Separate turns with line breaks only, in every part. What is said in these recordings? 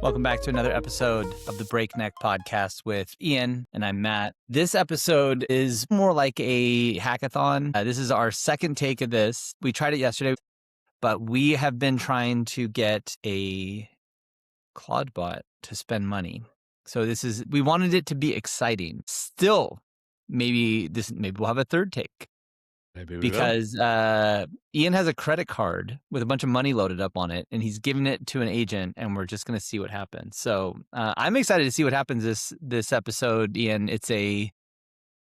Welcome back to another episode of the Breakneck Podcast with Ian, and I'm Matt. This episode is more like a hackathon. This is our second take of this. We tried it yesterday, but we have been trying to get a Claude bot to spend money. So we wanted it to be exciting. Still, maybe we'll have a third take.
Maybe we
Because Ian has a credit card with a bunch of money loaded up on it, and he's giving it to an agent, and we're just going to see what happens. So I'm excited to see what happens this episode, Ian. It's a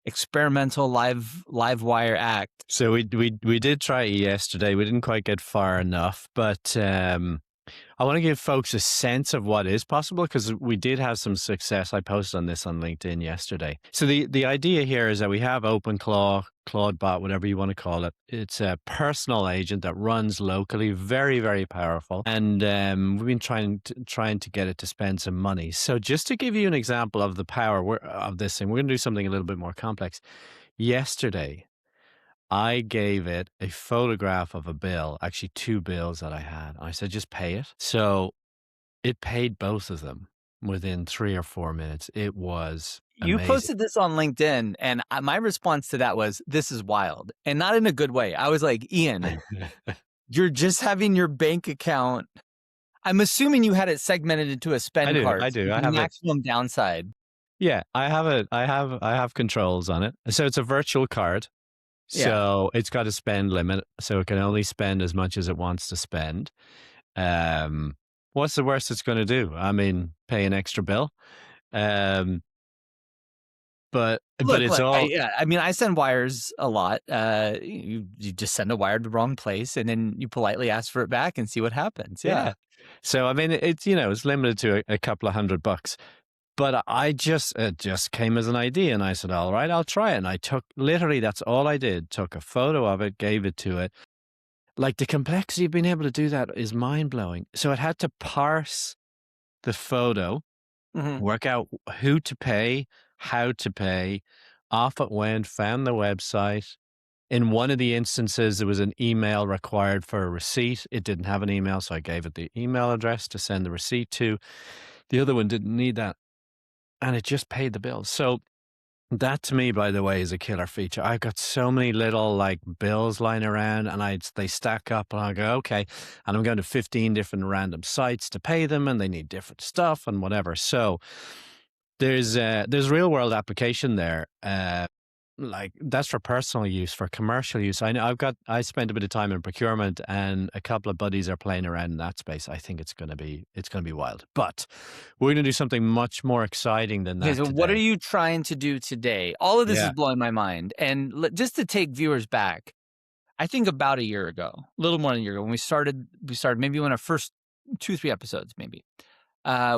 experimental live wire act.
So we did try it yesterday. We didn't quite get far enough, but I want to give folks a sense of what is possible because we did have some success. I posted on this on LinkedIn yesterday. So the idea here is that we have Openclaw, Claude bot, whatever you want to call it. It's a personal agent that runs locally, very, very powerful. And we've been trying to get it to spend some money. So just to give you an example of the power of this thing, we're going to do something a little bit more complex. Yesterday, I gave it a photograph of a bill, actually 2 bills that I had. I said, just pay it. So it paid both of them within 3 or 4 minutes. It was
You
amazing.
posted this on LinkedIn, and my response to that was, this is wild, and not in a good way. I was like, Ian, you're just having your bank account. I'm assuming you had it segmented into a spend card.
I do.
I have maximum downside.
Yeah, I have controls on it. So it's a virtual card. So it's got a spend limit, so it can only spend as much as it wants to spend. What's the worst it's going to do? I mean, pay an extra bill. But it's all.
I mean, I send wires a lot. You just send a wire to the wrong place, and then you politely ask for it back and see what happens. Yeah.
So I mean, it's it's limited to a couple of $100. But it just came as an idea, and I said, all right, I'll try it. And I that's all I did, took a photo of it, gave it to it. Like, the complexity of being able to do that is mind-blowing. So it had to parse the photo, work out who to pay, how to pay, off it went, found the website. In one of the instances, there was an email required for a receipt. It didn't have an email, so I gave it the email address to send the receipt to. The other one didn't need that. And it just paid the bills. So that, to me, by the way, is a killer feature. I've got so many little bills lying around, and they stack up, and I go, okay. And I'm going to 15 different random sites to pay them, and they need different stuff and whatever. So there's real world application there. That's for personal use. For commercial use, I know I spent a bit of time in procurement, and a couple of buddies are playing around in that space. I think it's going to be wild. But we're going to do something much more exciting than that.
Okay, so
today.
what are you trying to do today? All of this is blowing my mind. And just to take viewers back, I think about a year ago, a little more than a year ago, when we started maybe one of our first 2-3 episodes, maybe.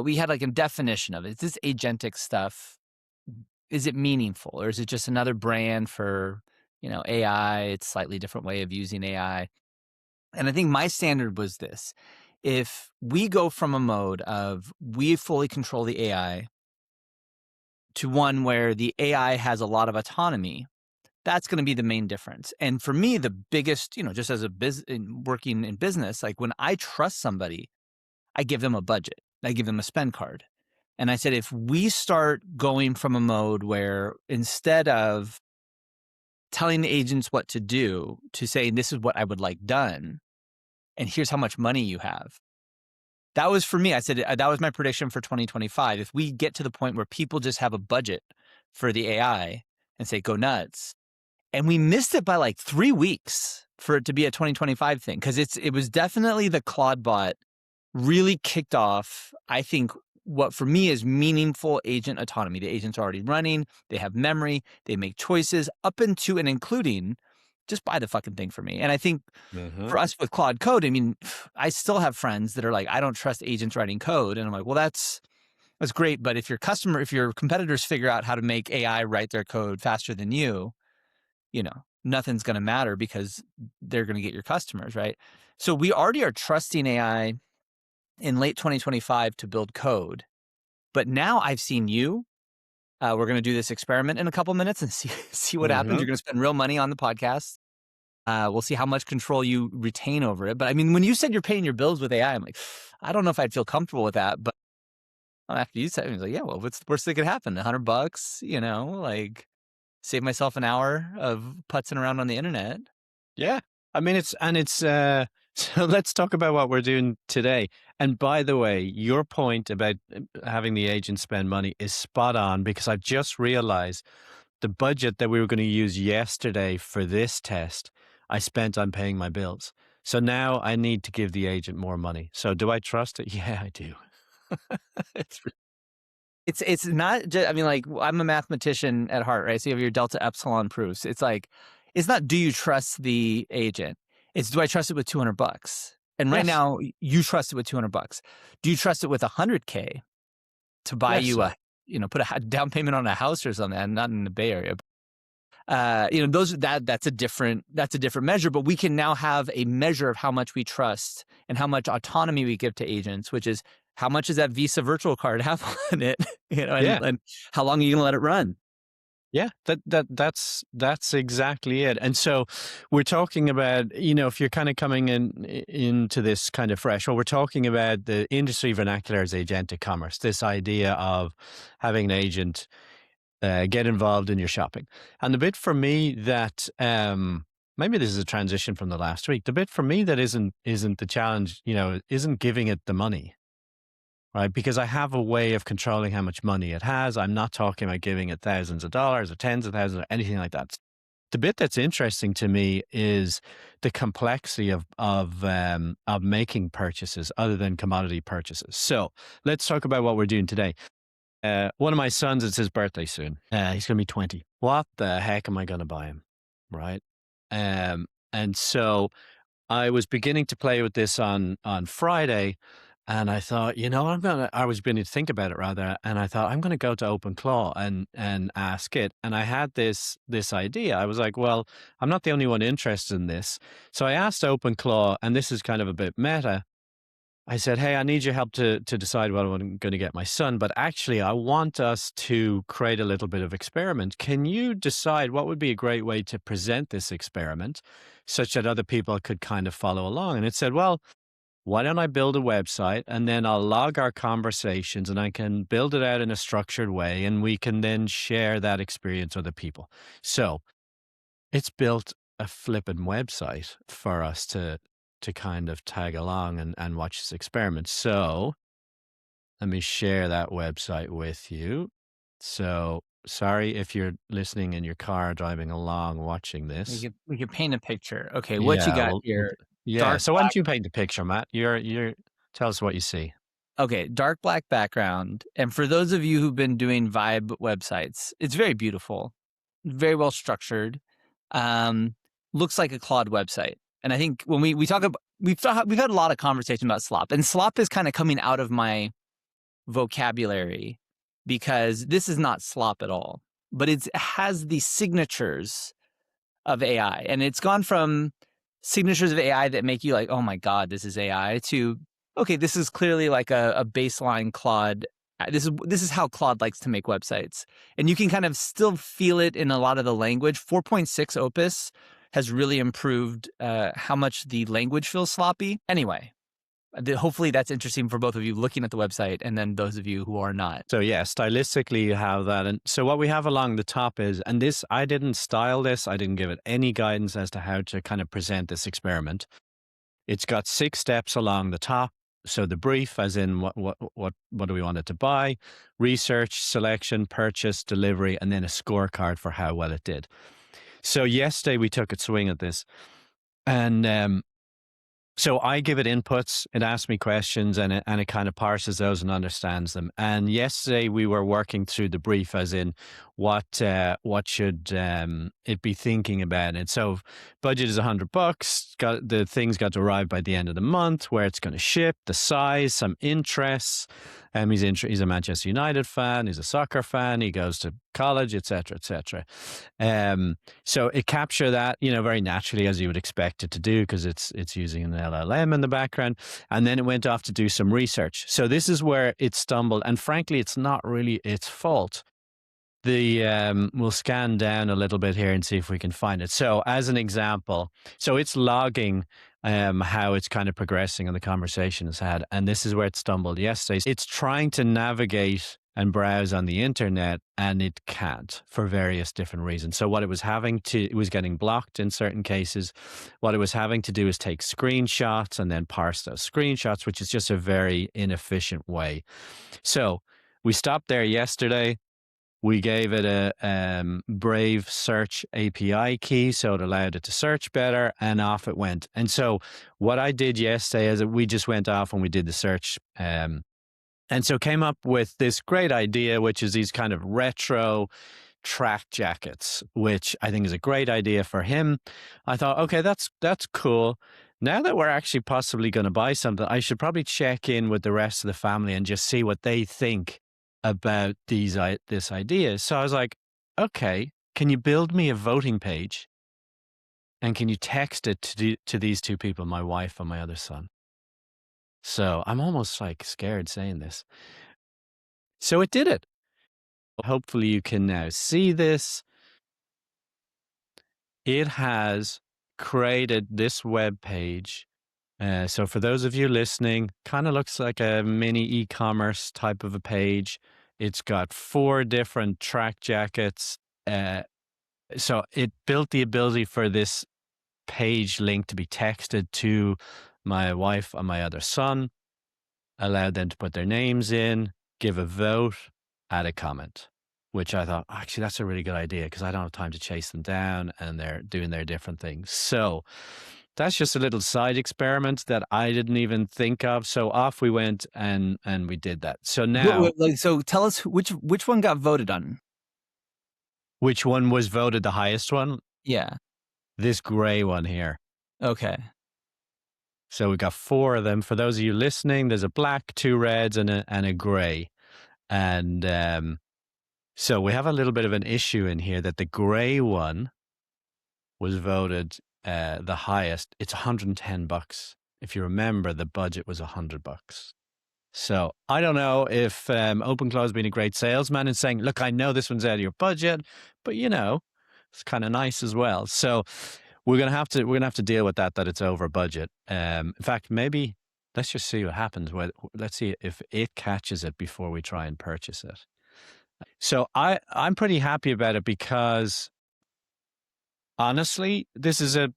We had a definition of it. Is this agentic stuff? Is it meaningful, or is it just another brand for, AI? It's a slightly different way of using AI. And I think my standard was this: if we go from a mode of we fully control the AI to one where the AI has a lot of autonomy, that's going to be the main difference. And for me, the biggest, just as working in business, when I trust somebody, I give them a budget, I give them a spend card. And I said, if we start going from a mode where instead of telling the agents what to do, to saying, this is what I would like done, and here's how much money you have. That was for me. I said, that was my prediction for 2025. If we get to the point where people just have a budget for the AI and say, go nuts. And we missed it by 3 weeks for it to be a 2025 thing. Because it was definitely the Claude bot really kicked off, I think, what for me is meaningful agent autonomy. The agent's already running, they have memory, they make choices up into and including just buy the fucking thing for me. And I think for us with Claude Code, I mean, I still have friends that are like, I don't trust agents writing code. And I'm like, well, that's great. But if your competitors figure out how to make AI write their code faster than you, nothing's going to matter because they're going to get your customers, right? So we already are trusting AI in late 2025 to build code. But now I've seen you. We're going to do this experiment in a couple minutes and see what happens. You're going to spend real money on the podcast. We'll see how much control you retain over it. But I mean, when you said you're paying your bills with AI, I'm like, I don't know if I'd feel comfortable with that. But After you said it, he's like, "Yeah, well, what's the worst that could happen? $100, like, save myself an hour of putzing around on the internet."
Yeah. I mean, so let's talk about what we're doing today. And by the way, your point about having the agent spend money is spot on because I've just realized the budget that we were going to use yesterday for this test, I spent on paying my bills. So now I need to give the agent more money. So do I trust it? Yeah, I do. It's
It's not just, I mean, like, I'm a mathematician at heart, right? So you have your delta epsilon proofs. It's like, it's not, do you trust the agent? It's, do I trust it with $200? And right
yes,
now, you trust it with $200. Do you trust it with 100K to buy
less
you
so.
put a down payment on a house or something? And not in the Bay Area. That's a different measure, but we can now have a measure of how much we trust and how much autonomy we give to agents, which is how much does that Visa virtual card have on it,
Yeah.
and how long are you going to let it run?
Yeah, that's exactly it. And so we're talking about, if you're kind of coming into this kind of fresh, well, we're talking about the industry vernacular as agentic commerce, this idea of having an agent get involved in your shopping. And the bit for me that maybe this is a transition from the last week. The bit for me that isn't the challenge, isn't giving it the money. Right, because I have a way of controlling how much money it has. I'm not talking about giving it thousands of dollars or tens of thousands or anything like that. The bit that's interesting to me is the complexity of making purchases other than commodity purchases. So let's talk about what we're doing today. One of my sons, it's his birthday soon. He's going to be 20. What the heck am I going to buy him? Right. And so I was beginning to play with this on Friday, and I thought, I was beginning to think about it rather, and I thought I'm gonna go to Openclaw and ask it. And I had this idea. I was like, well, I'm not the only one interested in this. So I asked Openclaw, and this is kind of a bit meta. I said, hey, I need your help to decide what I'm going to get my son, but actually, I want us to create a little bit of experiment. Can you decide what would be a great way to present this experiment such that other people could kind of follow along? And it said, well, why don't I build a website and then I'll log our conversations and I can build it out in a structured way and we can then share that experience with other people. So it's built a flippin' website for us to kind of tag along and watch this experiment. So let me share that website with you. So sorry if you're listening in your car driving along watching
We
this.
could we could paint a picture. Okay, what you
Yeah,
got
well,
here?
yeah.
Dark
So why
black.
don't you paint the picture, Matt? You're tell us what you see.
Okay, dark black background. And for those of you who've been doing Vibe websites, it's very beautiful, very well structured. Um, Looks like a Claude website. And I think when we talk about, we've had a lot of conversation about slop, and slop is kind of coming out of my vocabulary because this is not slop at all, but it has the signatures of AI. And it's gone from signatures of AI that make you like, oh my God, this is AI, to, okay, this is clearly like a baseline Claude. This is how Claude likes to make websites. And you can kind of still feel it in a lot of the language. 4.6 Opus has really improved how much the language feels sloppy. Anyway, hopefully that's interesting for both of you looking at the website and then those of you who are not.
So yeah, stylistically you have that. And so what we have along the top is, and this, I didn't style this, I didn't give it any guidance as to how to kind of present this experiment. It's got 6 steps along the top. So the brief, as in what do we want it to buy, research, selection, purchase, delivery, and then a scorecard for how well it did. So yesterday we took a swing at this, and so I give it inputs, it asks me questions, and it kind of parses those and understands them. And yesterday we were working through the brief, as in what should it be thinking about. And so budget is $100. Got the things got to arrive by the end of the month, where it's going to ship, the size, some interests. He's a Manchester United fan. He's a soccer fan. He goes to college, etc., etc. So it captured that, very naturally, as you would expect it to do, because it's using an LLM in the background. And then it went off to do some research. So this is where it stumbled. And frankly, it's not really its fault. We'll scan down a little bit here and see if we can find it. So as an example, so it's logging how it's kind of progressing and the conversation it's had. And this is where it stumbled yesterday. It's trying to navigate and browse on the internet, and it can't for various different reasons. So what it was getting blocked in certain cases. What it was having to do is take screenshots and then parse those screenshots, which is just a very inefficient way. So we stopped there yesterday. We gave it a Brave Search API key, so it allowed it to search better, and off it went. And so what I did yesterday is that we just went off and we did the search, and so came up with this great idea, which is these kind of retro track jackets, which I think is a great idea for him. I thought, okay, that's cool. Now that we're actually possibly going to buy something, I should probably check in with the rest of the family and just see what they think about this idea. So I was like, okay, can you build me a voting page, and can you text it to these two people, my wife and my other son? So I'm almost like scared saying this. So it did it. Hopefully you can now see this. It has created this web page. So for those of you listening, kind of looks like a mini e-commerce type of a page. It's got 4 different track jackets. So it built the ability for this page link to be texted to my wife and my other son, allowed them to put their names in, give a vote, add a comment, which I thought, actually, that's a really good idea because I don't have time to chase them down and they're doing their different things. So that's just a little side experiment that I didn't even think of. So off we went and we did that. So now,
So tell us which one got voted on.
which one was voted the highest one?
Yeah.
This gray one here.
Okay.
So we got 4 of them. For those of you listening, there's a black, 2 reds, and a gray. And so we have a little bit of an issue in here that the gray one was voted the highest. It's $110. If you remember, the budget was $100. So I don't know if Openclaw has been a great salesman and saying, look, I know this one's out of your budget, but it's kind of nice as well. So we're gonna have to deal with that it's over budget. In fact, maybe let's just see what happens. Let's see if it catches it before we try and purchase it. So I'm pretty happy about it because honestly, this is a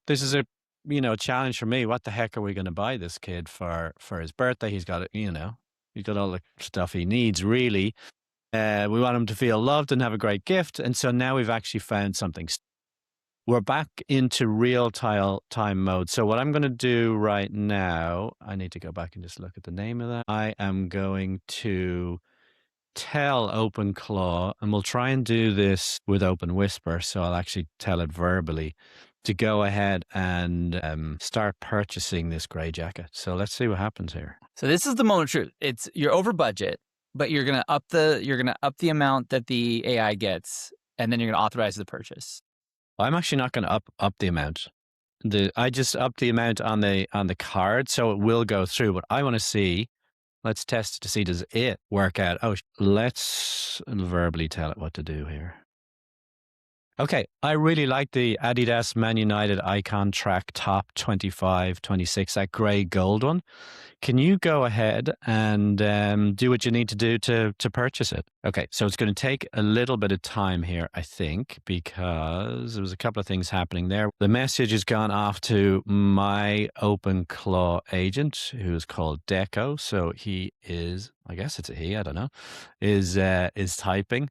challenge for me. What the heck are we going to buy this kid for his birthday? He's got he's got all the stuff he needs, really. We want him to feel loved and have a great gift. And so now we've actually found something. We're back into real time mode. So what I'm going to do right now, I need to go back and just look at the name of that. I am going to tell Openclaw, and we'll try and do this with Open Whisper, so I'll actually tell it verbally to go ahead and start purchasing this gray jacket. So let's see what happens here.
So this is the moment of truth. You're over budget, but you're gonna up the amount that the AI gets, and then you're gonna authorize the purchase.
I'm actually not going to up the amount. I just upped the amount on the card, so it will go through. But I want to see. Let's test to see, does it work out? Oh, let's verbally tell it what to do here. Okay, I really like the Adidas Man United Icon Track Top 25, 26, that gray gold one. Can you go ahead and do what you need to do to purchase it? Okay, so it's going to take a little bit of time here, I think, because there was a couple of things happening there. The message has gone off to my Openclaw agent, who is called Deco. So he is, I guess it's a he, I don't know, is typing.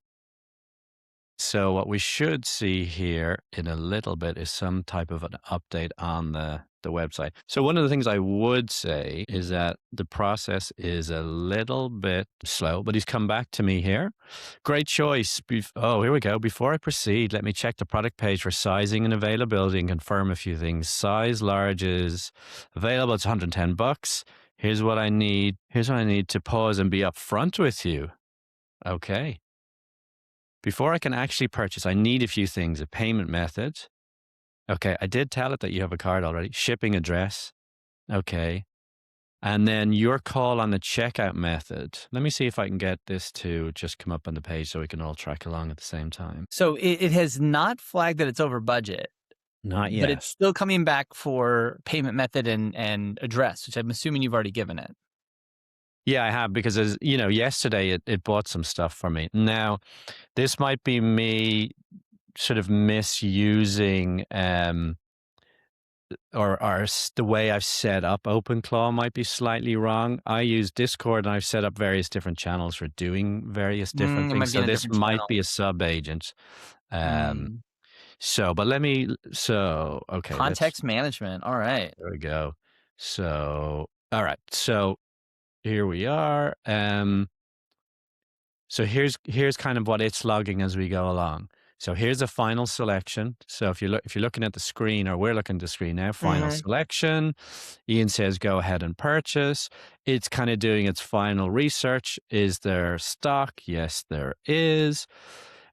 So what we should see here in a little bit is some type of an update on the website. So one of the things I would say is that the process is a little bit slow, but he's come back to me here. Great choice. Oh, here we go. Before I proceed, let me check the product page for sizing and availability and confirm a few things. Size large is available. It's $110. Here's what I need. Here's what I need to pause and be upfront with you. Okay. Before I can actually purchase, I need a few things. A payment method. Okay, I did tell it that you have a card already. Shipping address. Okay. And then your call on the checkout method. Let me see if I can get this to just come up on the page so we can all track along at the same time.
So it has not flagged that it's over budget.
Not
but it's
yet.
still coming back for payment method and address, which I'm assuming you've already given it.
Yeah, I have because as you know, yesterday it bought some stuff for me. Now, this might be me sort of misusing the way I've set up Openclaw might be slightly wrong. I use Discord and I've set up various different channels for doing various different
It
things.
might be
So
in a
this
different
might
channel.
be a sub agent. Um,
Mm.
but let me, so, okay,
Context management. All right.
there we go. So, all right. So here we are. So here's kind of what it's logging as we go along. So here's a final selection. So if you're looking at the screen, or we're looking at the screen now, final
Mhm.
selection. Ian says go ahead and purchase. It's kind of doing its final research. Is there stock? Yes, there is.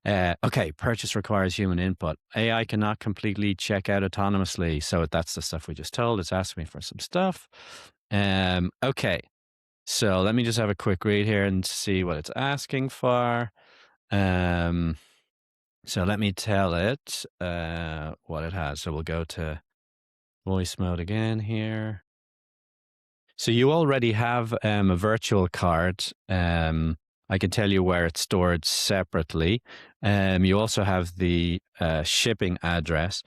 Okay, purchase requires human input. AI cannot completely check out autonomously. So that's the stuff we just told. It's asking me for some stuff. Okay. So let me just have a quick read here and see what it's asking for. Um, so let me tell it what it has. So we'll go to voice mode again here. So you already have a virtual card. I can tell you where it's stored separately. You also have the shipping address.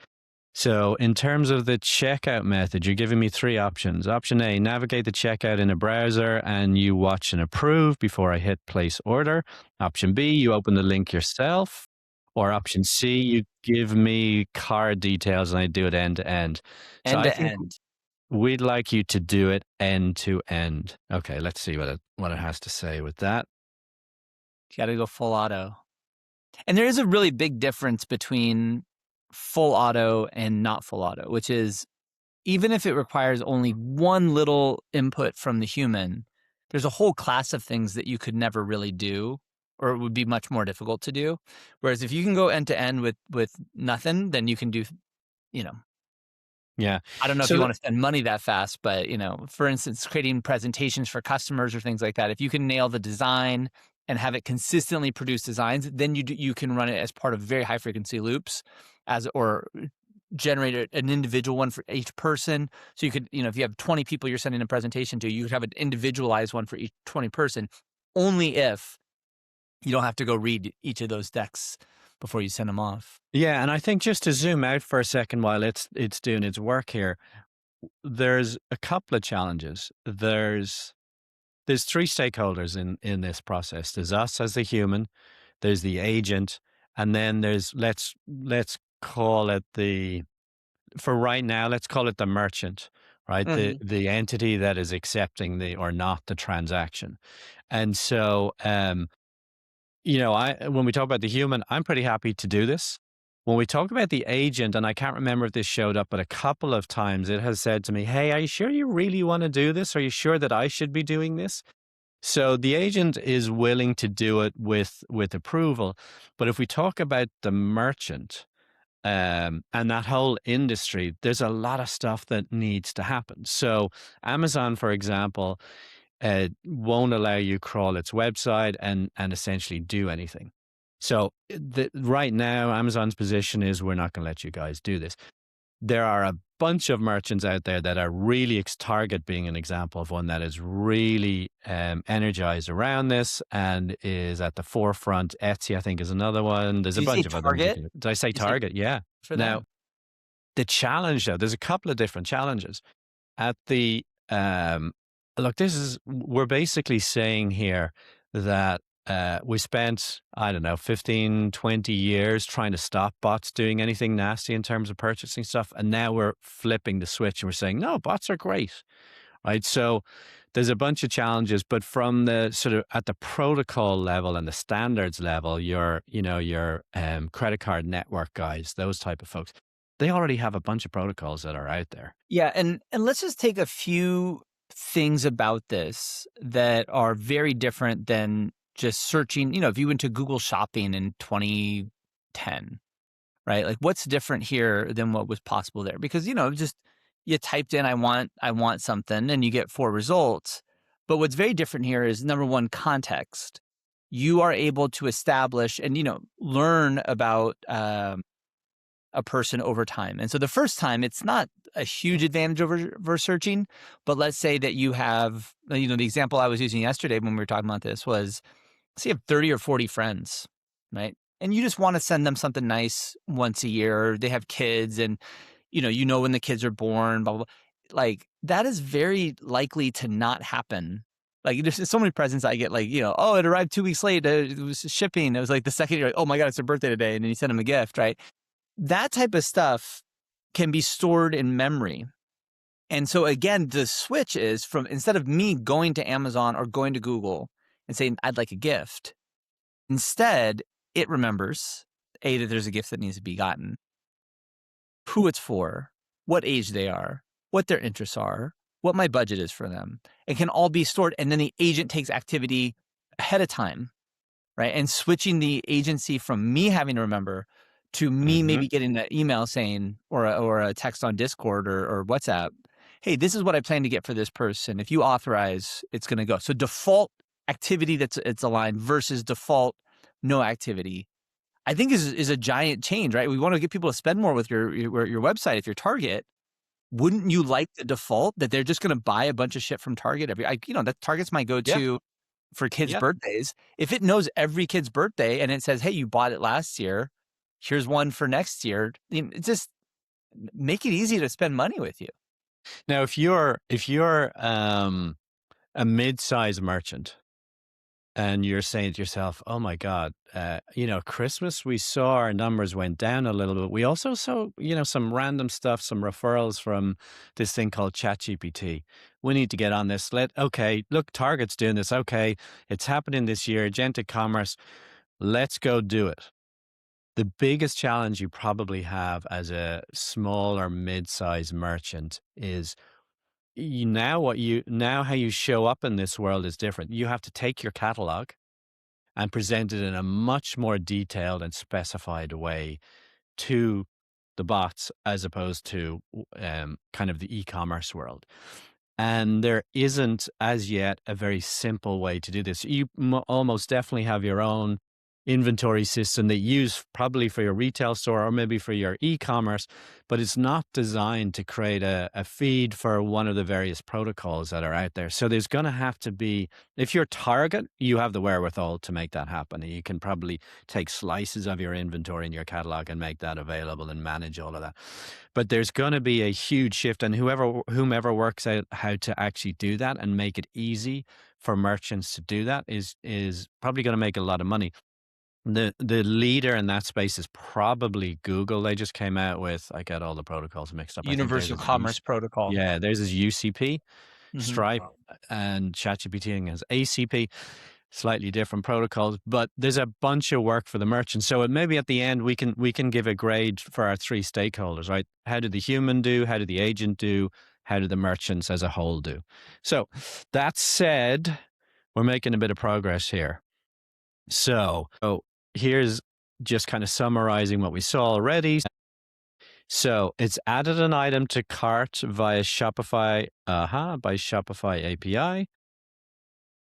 So, in terms of the checkout method, you're giving me three options. Option A, navigate the checkout in a browser and you watch and approve before I hit place order. Option B, you open the link yourself. Or option C, you give me card details and I do it end to end. So,
End
I
to
think
end.
we'd like you to do it end to end. Okay, let's see what it has to say with that.
You got to go full auto. And there is a really big difference between full auto and not full auto, which is even if it requires only one little input from the human, there's a whole class of things that you could never really do, or it would be much more difficult to do. Whereas if you can go end to end with nothing, then you can do, you know,
Yeah.
I don't know if
So
you want to spend money that fast, but for instance, creating presentations for customers or things like that, if you can nail the design and have it consistently produce designs, then you can run it as part of very high frequency loops or generate an individual one for each person. So you could, if you have 20 people you're sending a presentation to, you could have an individualized one for each 20 person, only if you don't have to go read each of those decks before you send them off.
yeah, and I think just to zoom out for a second while it's doing its work here, there's a couple of challenges. There's three stakeholders in this process. There's us as the human, there's the agent, and then there's let's call it the for right now, let's call it the merchant, right? The
Hmm.
the entity that is accepting the or not the transaction. And so I when we talk about the human, I'm pretty happy to do this. When we talk about the agent, and I can't remember if this showed up, but a couple of times it has said to me, "Hey, are you sure you really want to do this? Are you sure that I should be doing this?" So the agent is willing to do it with approval, but if we talk about the merchant and that whole industry, there's a lot of stuff that needs to happen. So Amazon, for example, won't allow you crawl its website and essentially do anything. So right now, Amazon's position is we're not going to let you guys do this. There are a bunch of merchants out there that are really Target being an example of one that is really energized around this and is at the forefront. Etsy, I think, is another one. There's
Did
a
you say
bunch of other ones.
Target?
Did I say
You said
Target? Yeah.
for
Now,
them?
the challenge, though, there's a couple of different challenges at the look. We're basically saying here that we spent, I don't know, 15, 20 years trying to stop bots doing anything nasty in terms of purchasing stuff. And now we're flipping the switch and we're saying, no, bots are great. Right. So there's a bunch of challenges, but from the sort of at the protocol level and the standards level, your credit card network guys, those type of folks, they already have a bunch of protocols that are out there.
Yeah, and let's just take a few things about this that are very different than just searching. If you went to Google Shopping in 2010, right? Like, what's different here than what was possible there? Because just you typed in I want something and you get four results. But what's very different here is number one, context. You are able to establish and learn about a person over time. And so the first time, it's not a huge advantage over searching, but let's say that you have, the example I was using yesterday when we were talking about this was, say you have 30 or 40 friends, right? And you just want to send them something nice once a year. Or they have kids and when the kids are born, blah, blah, blah. Like that is very likely to not happen. Like there's so many presents I get, like, oh, it arrived 2 weeks late. It was shipping. It was like the second you're like, oh my God, it's their birthday today. And then you send them a gift, right? That type of stuff can be stored in memory. And so again, the switch is from, instead of me going to Amazon or going to Google and saying, I'd like a gift, instead it remembers, A, that there's a gift that needs to be gotten, who it's for, what age they are, what their interests are, what my budget is for them. It can all be stored. And then the agent takes activity ahead of time, right? And switching the agency from me having to remember to me
Mm-hmm.
maybe getting an email saying, or a text on Discord or WhatsApp, hey, this is what I plan to get for this person. If you authorize, it's going to go. So default activity it's aligned versus default no activity, I think is a giant change, right? We want to get people to spend more with your website. If your Target, wouldn't you like the default that they're just going to buy a bunch of shit from Target that Target's my
Yeah.
go-to for kids'
Yeah.
birthdays. If it knows every kid's birthday and it says, hey, you bought it last year, here's one for next year, just make it easy to spend money with you.
Now, if you're a mid-sized merchant and you're saying to yourself, "Oh my God, Christmas, we saw our numbers went down a little bit. We also saw, some random stuff, some referrals from this thing called ChatGPT. We need to get on this. Okay, look, Target's doing this. Okay, it's happening this year. Agentic commerce. Let's go do it." The biggest challenge you probably have as a small or mid-sized merchant is now how you show up in this world is different. You have to take your catalog and present it in a much more detailed and specified way to the bots as opposed to kind of the e-commerce world. And there isn't as yet a very simple way to do this. You almost definitely have your own inventory system that you use probably for your retail store or maybe for your e-commerce, but it's not designed to create a feed for one of the various protocols that are out there. So there's going to have to be, if you're Target, you have the wherewithal to make that happen. You can probably take slices of your inventory in your catalog and make that available and manage all of that. But there's going to be a huge shift, and whomever works out how to actually do that and make it easy for merchants to do that is probably going to make a lot of money. The leader in that space is probably Google. They just came out with, I get all the protocols mixed up. I think theirs
Universal
is
Commerce Protocol.
yeah, theirs is UCP.
Mm-hmm.
Stripe and ChatGPT has ACP, slightly different protocols, but there's a bunch of work for the merchant. So maybe at the end we can give a grade for our three stakeholders, right? How did the human do? How did the agent do? How did the merchants as a whole do? So that said, we're making a bit of progress here. So here's just kind of summarizing what we saw already. So it's added an item to cart via Shopify, by Shopify API.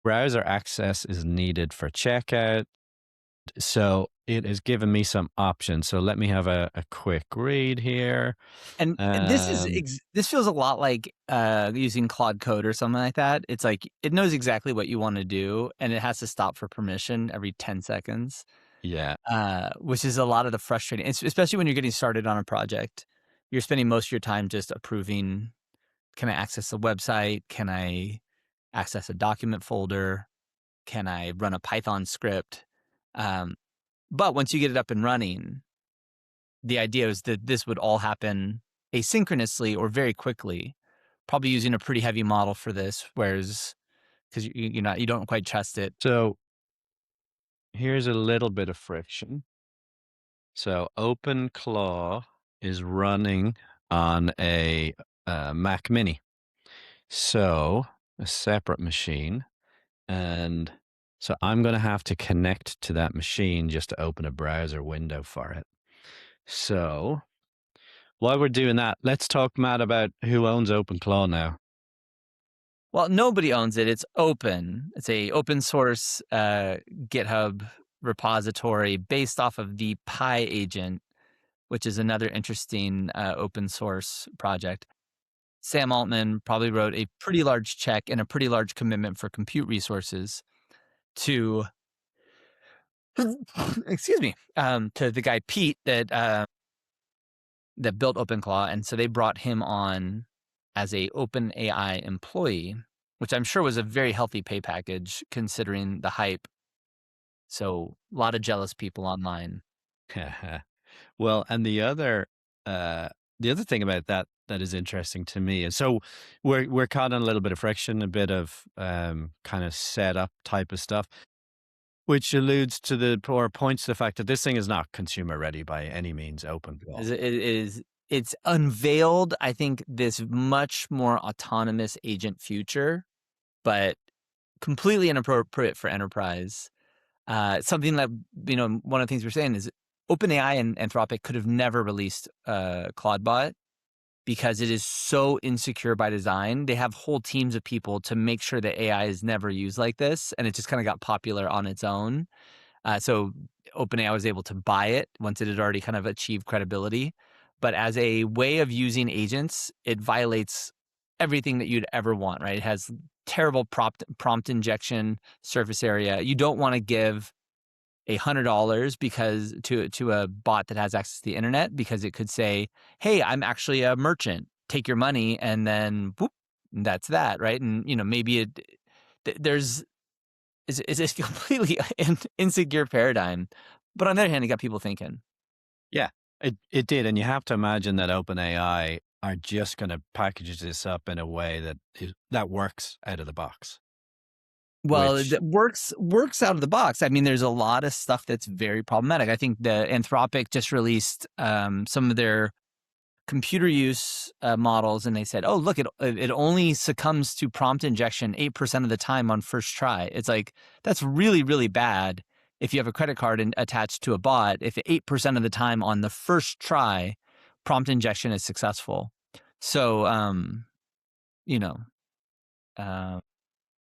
Browser access is needed for checkout. So it has given me some options. So let me have a quick read here.
And this feels a lot like using Claude Code or something like that. It's like it knows exactly what you want to do, and it has to stop for permission every 10 seconds.
Yeah.
Which is a lot of the frustrating, especially when you're getting started on a project. You're spending most of your time just approving. Can I access the website? Can I access a document folder? Can I run a Python script? But once you get it up and running, the idea is that this would all happen asynchronously or very quickly, probably using a pretty heavy model for this, whereas because you don't quite trust it.
So here's a little bit of friction. So Openclaw is running on a Mac Mini. So a separate machine. And so I'm going to have to connect to that machine just to open a browser window for it. So while we're doing that, let's talk, Matt, about who owns OpenClaw now.
Well, nobody owns it. It's open. It's a open source GitHub repository based off of the Pi agent, which is another interesting open source project. Sam Altman probably wrote a pretty large check and a pretty large commitment for compute resources to excuse me, to the guy Pete that built Openclaw, and so they brought him on as a Open AI employee, which I'm sure was a very healthy pay package considering the hype. So a lot of jealous people online.
Well, and the other thing about that that is interesting to me is so we're caught in a little bit of friction, a bit of kind of setup type of stuff, which alludes to the or points to the fact that this thing is not consumer ready by any means. Open call.
It's unveiled, I think, this much more autonomous agent future, but completely inappropriate for enterprise. Something that, one of the things we're saying is OpenAI and Anthropic could have never released Claude because it is so insecure by design. They have whole teams of people to make sure that AI is never used like this, and it just kind of got popular on its own. So OpenAI was able to buy it once it had already kind of achieved credibility. But as a way of using agents, it violates everything that you'd ever want, right? It has terrible prompt injection surface area. You don't want to give $100 because to a bot that has access to the internet because it could say, "Hey, I'm actually a merchant. Take your money," and then whoop, that's that, right? And maybe there's is a completely insecure paradigm. But on the other hand, it got people thinking.
Yeah, it did, and you have to imagine that OpenAI are just going to package this up in a way that works out of the box.
Well,
Which
it works out of the box. I mean, there's a lot of stuff that's very problematic. I think the Anthropic just released some of their computer use models, and they said, "Oh, look, it only succumbs to prompt injection 8% of the time on first try." It's like that's really really bad if you have a credit card attached to a bot. If 8% of the time on the first try, prompt injection is successful. So, you know, uh,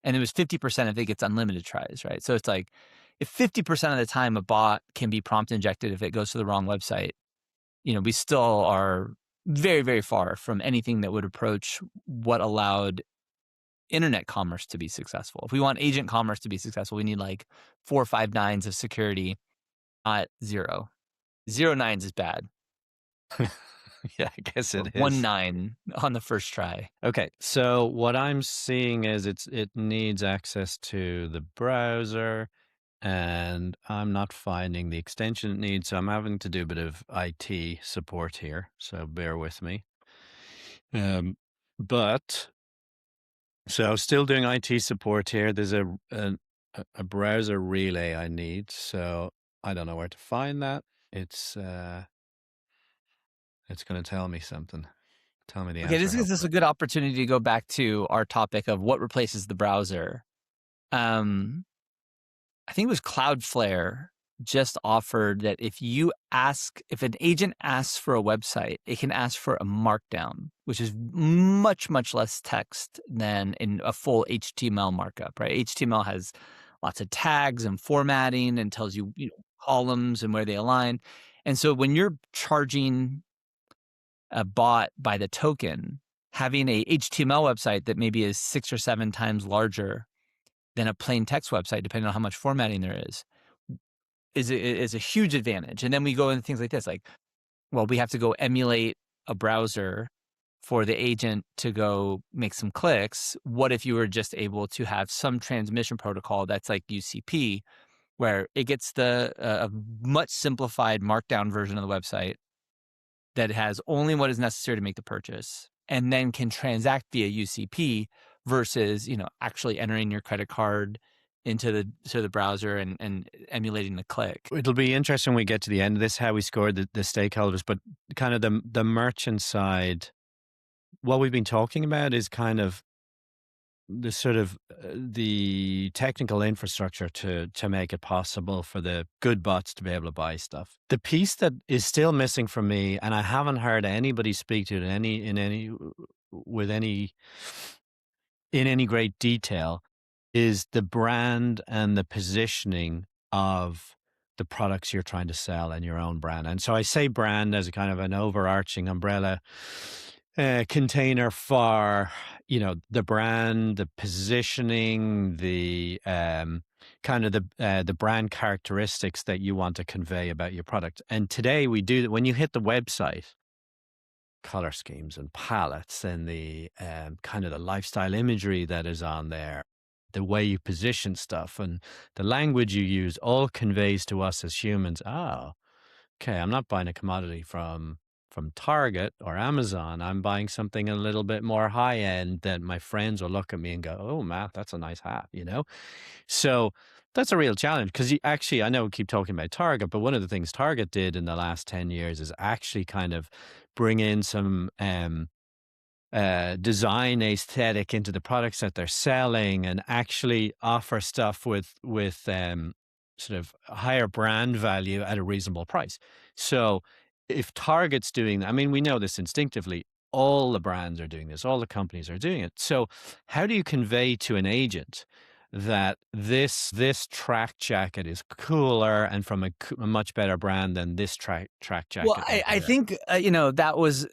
and it was 50% if it gets unlimited tries, right? So it's like if 50% of the time a bot can be prompt injected if it goes to the wrong website, we still are very, very far from anything that would approach what allowed internet commerce to be successful. If we want agent commerce to be successful, we need like 4 or 5 nines of security, not zero. 0 nines is bad.
yeah, I guess
Or
it
1
is.
9 on the first try.
Okay, so what I'm seeing is it needs access to the browser, and I'm not finding the extension it needs, so I'm having to do a bit of IT support here. So bear with me. Um, but so still doing IT support here. There's a browser relay I need, so I don't know where to find that. It's uh, it's going to tell me something. Tell me the
Okay,
answer,
this gives us
hopefully.
a good opportunity to go back to our topic of what replaces the browser. Um, I think it was Cloudflare just offered that if an agent asks for a website, it can ask for a markdown, which is much, much less text than in a full HTML markup, right? HTML has lots of tags and formatting and tells you, columns and where they align. And so when you're charging a bot by the token, having a HTML website that maybe is 6 or 7 times larger than a plain text website, depending on how much formatting there is a huge advantage. And then we go into things like this, like, well, we have to go emulate a browser for the agent to go make some clicks. What if you were just able to have some transmission protocol that's like UCP, where it gets a much simplified markdown version of the website that has only what is necessary to make the purchase, and then can transact via UCP versus actually entering your credit card into the browser and emulating the click.
It'll be interesting when we get to the end of this, how we scored the stakeholders, but kind of the merchant side, what we've been talking about is kind of the sort of the technical infrastructure to make it possible for the good bots to be able to buy stuff. The piece that is still missing from me, and I haven't heard anybody speak to it with any in any great detail, is the brand and the positioning of the products you're trying to sell and your own brand. And so I say brand as a kind of an overarching umbrella container for, the brand, the positioning, the kind of the brand characteristics that you want to convey about your product. And today we do that when you hit the website, color schemes and palettes and the kind of the lifestyle imagery that is on there, the way you position stuff and the language you use all conveys to us as humans, oh, okay, I'm not buying a commodity from Target or Amazon. I'm buying something a little bit more high end that my friends will look at me and go, "Oh, Matt, that's a nice hat," you know? So that's a real challenge because actually, I know we keep talking about Target, but one of the things Target did in the last 10 years is actually kind of bring in some design aesthetic into the products that they're selling and actually offer stuff with sort of higher brand value at a reasonable price. So if Target's doing, I mean, we know this instinctively. All the brands are doing this. All the companies are doing it. So how do you convey to an agent that this track jacket is cooler and from a much better brand than this track
Well,
jacket
I,
over
I
here?
think that was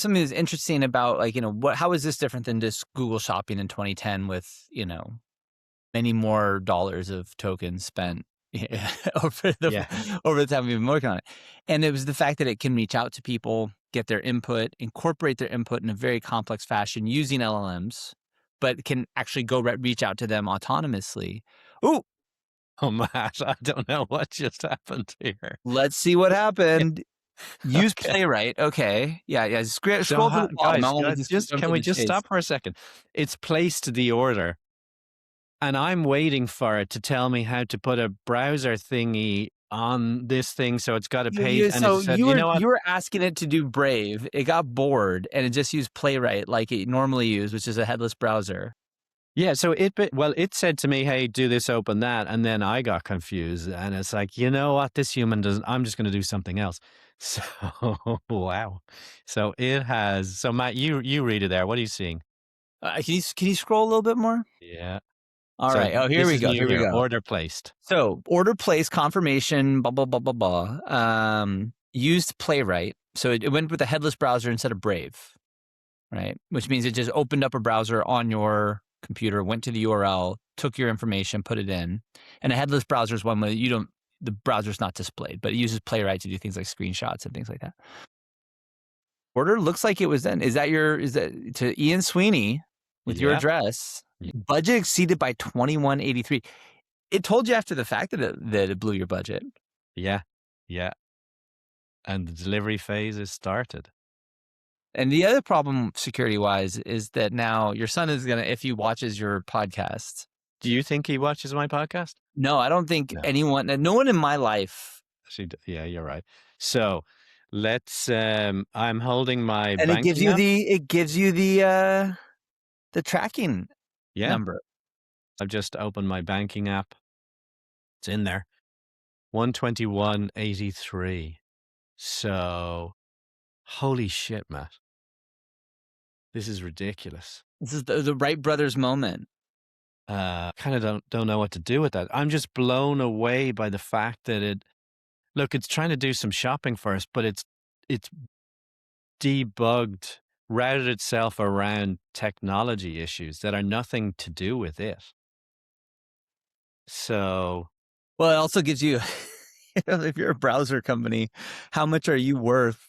something that's interesting about, like, how is this different than just Google Shopping in 2010 with many more dollars of tokens spent over
Yeah.
over the time we've been working on it. And it was the fact that it can reach out to people, get their input, incorporate their input in a very complex fashion using LLMs, but can actually go reach out to them autonomously. Ooh,
Oh, Matt, I don't know what just happened here.
let's see what
Yeah,
happened. Use
okay.
Playwright. Okay. Yeah, yeah.
So,
Scroll to the bottom. I want to just
just
jump
can
to
we
the
just
chase.
stop for a second? It's placed the order, and I'm waiting for it to tell me how to put a browser thingy on this thing, so it's got a page, and it
So
said,
you
"You
were
know what?"
you were asking it to do Brave. It got bored and it just used Playwright like it normally used, which is a headless browser.
Yeah, so it said to me, "Hey, do this, open that," and then I got confused, and it's like, "You know what? This human doesn't I'm just gonna do something else." So, wow. So Matt, you read it there. What are you seeing?
Can you scroll a little bit more?
Yeah.
All
So
right. Oh, here
this
we
is
go.
new
Here we
here,
go.
order placed.
So order place confirmation. Blah blah blah blah blah. Used Playwright. So it went with a headless browser instead of Brave, right? Which means it just opened up a browser on your computer, went to the URL, took your information, put it in. And a headless browser is one where the browser's not displayed, but it uses Playwright to do things like screenshots and things like that. Order looks like it was then. Is that to Ian Sweeney with your
Yep.
address?
Y
Budget exceeded by 2183. It told you after the fact that it blew your budget.
Yeah. Yeah, and the delivery phase is started.
And the other problem security wise is that now your son is gonna, if he watches your podcast.
Do you think he watches my podcast?
No, I don't think
No.
no one in my life.
Yeah, you're right. So, I'm holding my
And
banking app.
it gives you the tracking
Yeah,
number.
I've just opened my banking app. It's in there. 121.83. So, holy shit, Matt. This is ridiculous.
This is the Wright brothers moment.
Kind of don't know what to do with that. I'm just blown away by the fact that it's trying to do some shopping for us, but it's debugged, routed itself around technology issues that are nothing to do with it. So,
Well, it also gives you, if you're a browser company, how much are you worth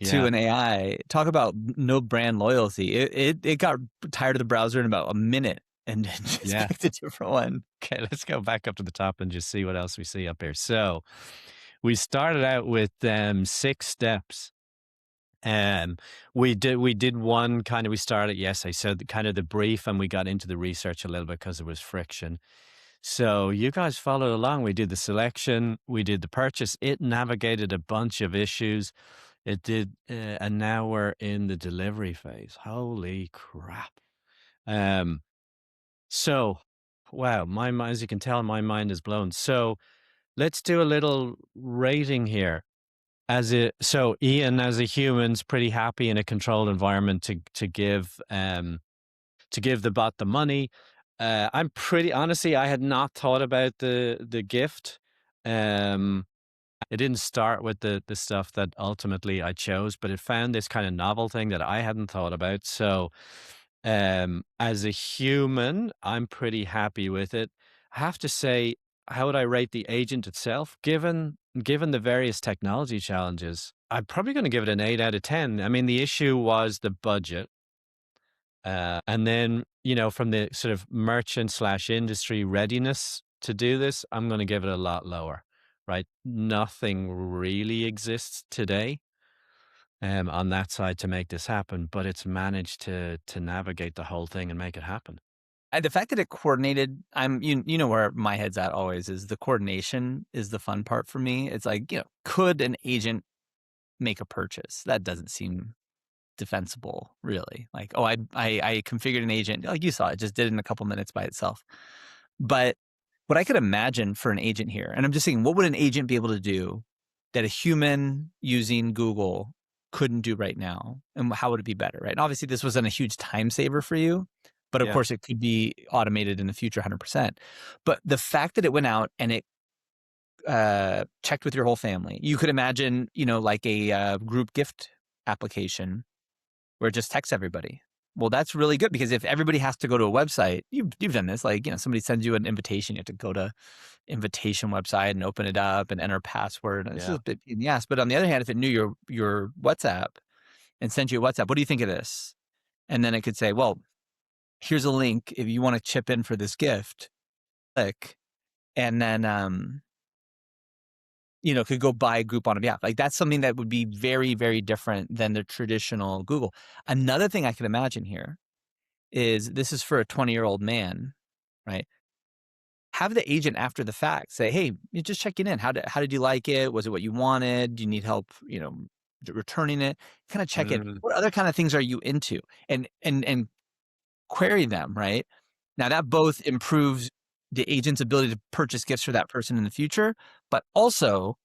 to
yeah,
an AI? Talk about no brand loyalty. It got tired of the browser in about a minute and just
yeah.
picked a different one.
Okay, let's go back up to the top and just see what else we see up here. So, we started out with 6 steps. We did one kind of we started, yes, I said kind of the brief, and we got into the research a little bit because there was friction. So you guys followed along. We did the selection, we did the purchase. It navigated a bunch of issues. It did, and now we're in the delivery phase. Holy crap! Um, so wow, as you can tell, my mind is blown. So let's do a little rating here. So Ian, as a human's pretty happy in a controlled environment to give the bot the money. I'm pretty honestly, I had not thought about the gift. Um, it didn't start with the stuff that ultimately I chose, but it found this kind of novel thing that I hadn't thought about. So, as a human, I'm pretty happy with it. I have to say, how would I rate the agent itself? Given the various technology challenges, I'm probably going to give it an 8 out of 10. I mean, the issue was the budget. And then, from the sort of merchant slash industry readiness to do this, I'm going to give it a lot lower, right? Nothing really exists today on that side to make this happen, but it's managed to navigate the whole thing and make it happen.
The fact that it coordinated, you know where my head's at always is the coordination is the fun part for me. It's like, could an agent make a purchase? That doesn't seem defensible, really. Like, oh, I configured an agent, like you saw, it just did it in a couple minutes by itself. But what I could imagine for an agent here, and I'm just saying, what would an agent be able to do that a human using Google couldn't do right now? And how would it be better, right? And obviously, this wasn't a huge time saver for you, but of
Yeah.
course, it could be automated in the future 100%. But the fact that it went out and it checked with your whole family, you could imagine, like a group gift application where it just texts everybody. Well, that's really good because if everybody has to go to a website, you've done this, like, somebody sends you an invitation, you have to go to invitation website and open it up and enter a password. And this is
Yeah.
a bit pain in the ass. But on the other hand, if it knew your WhatsApp and sent you a WhatsApp, what do you think of this? And then it could say, well, here's a link if you want to chip in for this gift. Click, and then could go buy a group on a behalf. Like that's something that would be very, very different than the traditional Google. Another thing I can imagine here is this is for a 20-year-old man, right? Have the agent after the fact say, "Hey, you're just checking in. How did you like it? Was it what you wanted? Do you need help, returning it?" Kind of check in.
Mm,
What other kind of things are you into? And query them, right? Now that both improves the agent's ability to purchase gifts for that person in the future, but also,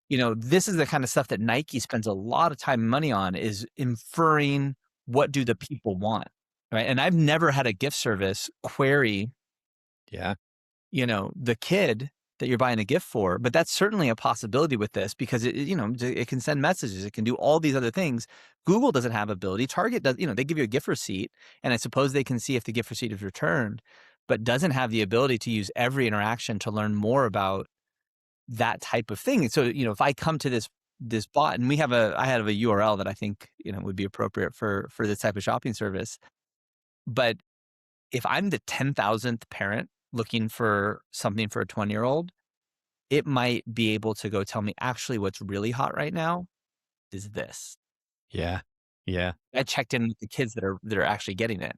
this is the kind of stuff that Nike spends a lot of time and money on is inferring what do the people want, right? And I've never had a gift service query,
yeah.
the kid that you're buying a gift for, but that's certainly a possibility with this because it can send messages, it can do all these other things. Google doesn't have ability. Target does, they give you a gift receipt, and I suppose they can see if the gift receipt is returned, but doesn't have the ability to use every interaction to learn more about that type of thing. And so, if I come to this bot and I have a URL that I think, would be appropriate for this type of shopping service. But if I'm the 10,000th parent looking for something for a 20-year-old, it might be able to go tell me actually what's really hot right now is this.
Yeah. Yeah.
I checked in with the kids that are actually getting it.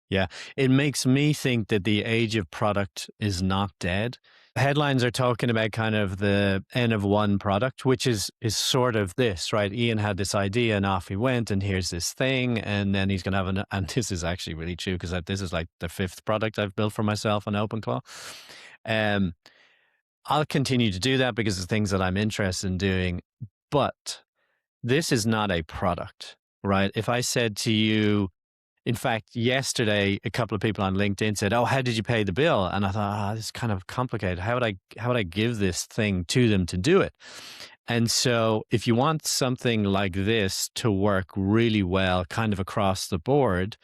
Yeah. It makes me think that the age of product is not dead. Headlines are talking about kind of the N of one product, which is sort of this, right? Ian had this idea and off he went, and here's this thing, and then he's going to have and this is actually really true because this is like the fifth product I've built for myself on Openclaw. Um, I'll continue to do that because it's things that I'm interested in doing, but this is not a product, right? If I said to you, in fact, yesterday, a couple of people on LinkedIn said, "Oh, how did you pay the bill?" And I thought, "Oh, this is kind of complicated. How would I give this thing to them to do it?" And so, if you want something like this to work really well, kind of across the board,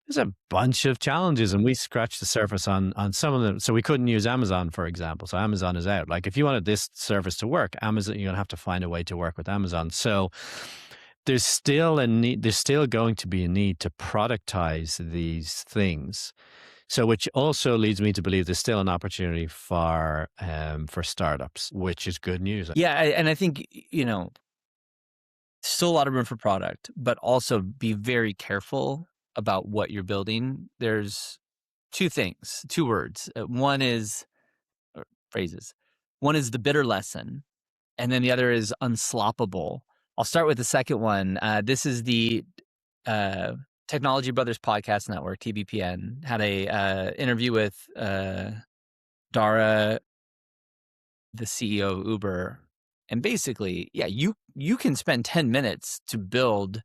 there's a bunch of challenges, and we scratched the surface on some of them. So we couldn't use Amazon, for example. So Amazon is out. Like if you wanted this service to work, Amazon, you're gonna have to find a way to work with Amazon. So there's still a need. There's still going to be a need to productize these things. So which also leads me to believe there's still an opportunity for startups, which is good news.
Yeah, and I think still a lot of room for product, but also be very careful about what you're building. There's two words. One is or phrases. One is the bitter lesson, and then the other is unsloppable. I'll start with the second one. This is the uh, Technology Brothers Podcast Network, TBPN, had a interview with Dara, the CEO of Uber, and basically, yeah, you can spend 10 minutes to build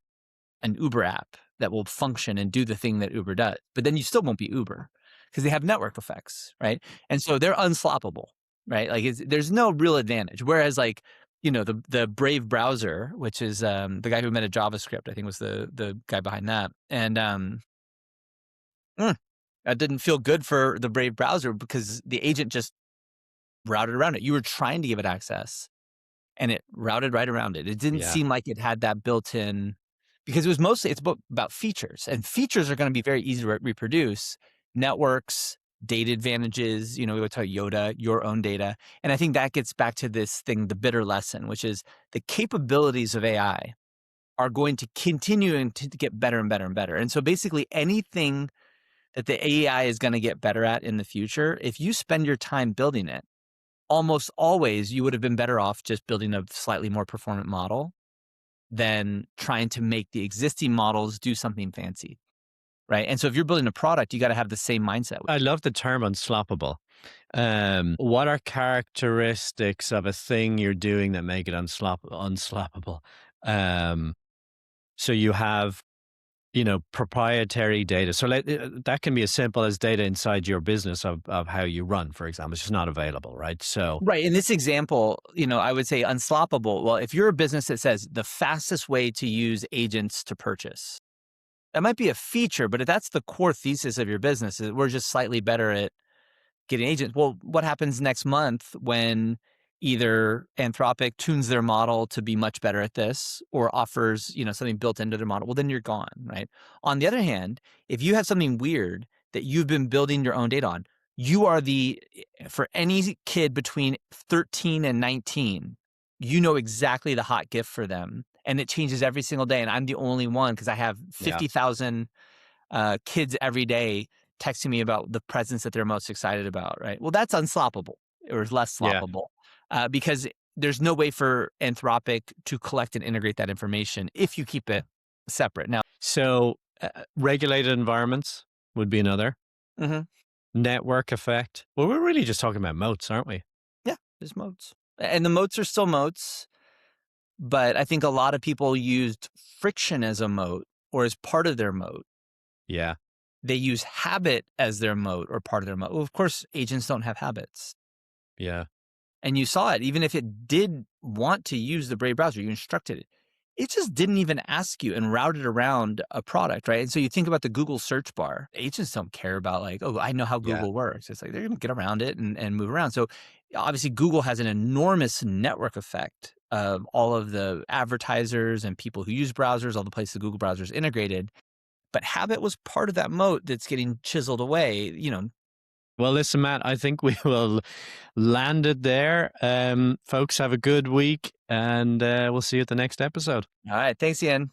an Uber app that will function and do the thing that Uber does, but then you still won't be Uber because they have network effects, right? And so they're unstoppable. right? Like there's no real advantage. Whereas like, the Brave browser, which is the guy who invented JavaScript, I think was the guy behind that. And mm, that didn't feel good for the Brave browser because the agent just routed around it. You were trying to give it access and it routed right around it. It didn't
Yeah.
seem like it had that built in because it was mostly it's about features, and features are going to be very easy to reproduce. Networks, data advantages, we would talk Yoda, your own data. And I think that gets back to this thing, the bitter lesson, which is the capabilities of AI are going to continue to get better and better and better. And so basically anything that the AI is going to get better at in the future, if you spend your time building it, almost always you would have been better off just building a slightly more performant model than trying to make the existing models do something fancy, right? And so if you're building a product, you got to have the same mindset.
I love the term unstoppable. What are characteristics of a thing you're doing that make it unstoppable? So you have, proprietary data. So that can be as simple as data inside your business of how you run, for example. It's just not available, right? So
Right. In this example, I would say unstoppable. Well, if you're a business that says the fastest way to use agents to purchase, that might be a feature, but if that's the core thesis of your business, is we're just slightly better at getting agents. Well, what happens next month when either Anthropic tunes their model to be much better at this or offers, something built into their model? Well, then you're gone, right? On the other hand, if you have something weird that you've been building your own data on, you are for any kid between 13 and 19, you know exactly the hot gift for them. And it changes every single day. And I'm the only one because I have
yeah,
50,000 kids every day texting me about the presents that they're most excited about, right? Well, that's unstoppable or less
yeah.
sloppable because there's no way for Anthropic to collect and integrate that information if you keep it separate. Now,
So regulated environments would be another.
mhm,
Network effect. Well, we're really just talking about moats, aren't we?
yeah, there's moats. And the moats are still moats, but I think a lot of people used friction as a moat or as part of their moat.
Yeah,
They use habit as their moat or part of their moat. Well, of course, agents don't have habits.
yeah,
And you saw it, even if it did want to use the Brave browser, you instructed it. It just didn't even ask you and routed around a product, right? And so you think about the Google search bar. Agents don't care about like, oh, I know how
yeah.
Google works. It's like they're going to get around it and move around. So obviously, Google has an enormous network effect of all of the advertisers and people who use browsers, all the places the Google browser is integrated. But habit was part of that moat that's getting chiseled away.
Well, listen, Matt, I think we will land it there. Folks, have a good week, and we'll see you at the next episode.
All right. Thanks, Ian.